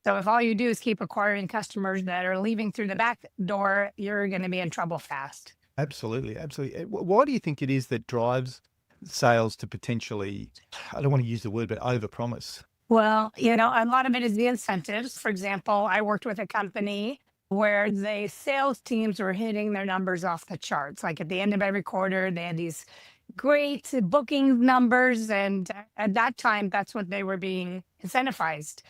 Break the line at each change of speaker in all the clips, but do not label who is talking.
So if all you do is keep acquiring customers that are leaving through the back door, you're going to be in trouble fast.
Absolutely, absolutely. Why do you think it is that drives sales to potentially, I don't want to use the word, but overpromise?
Well, a lot of it is the incentives. For example, I worked with a company where the sales teams were hitting their numbers off the charts. Like at the end of every quarter, they had these great booking numbers. And at that time, that's what they were being incentivized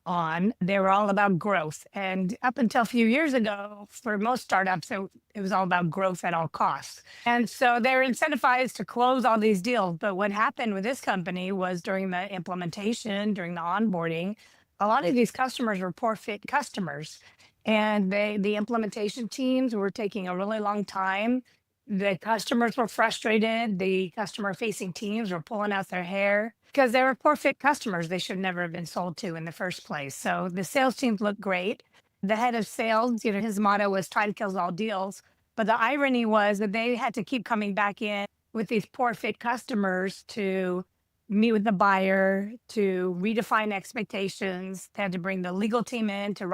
on. They were all about growth. And up until a few years ago, for most startups, it was all about growth at all costs. And so they're incentivized to close all these deals. But what happened with this company was during the implementation, during the onboarding, a lot of these customers were poor fit customers. And the implementation teams were taking a really long time. The customers were frustrated. The customer facing teams were pulling out their hair because they were poor fit customers they should never have been sold to in the first place. So the sales teams looked great. The head of sales, his motto was time kills all deals. But the irony was that they had to keep coming back in with these poor fit customers to meet with the buyer, to redefine expectations. They had to bring the legal team in to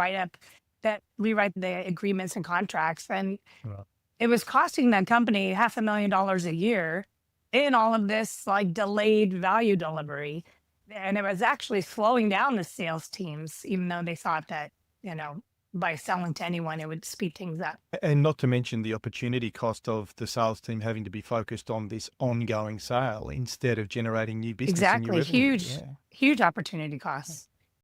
rewrite the agreements and contracts. And
Right.
it was costing that company $500,000 a year in all of this like delayed value delivery. And it was actually slowing down the sales teams, even though they thought that, by selling to anyone, it would speed things up.
And not to mention the opportunity cost of the sales team having to be focused on this ongoing sale instead of generating new business and new
Exactly.
revenue.
Huge,
Yeah.
huge opportunity costs.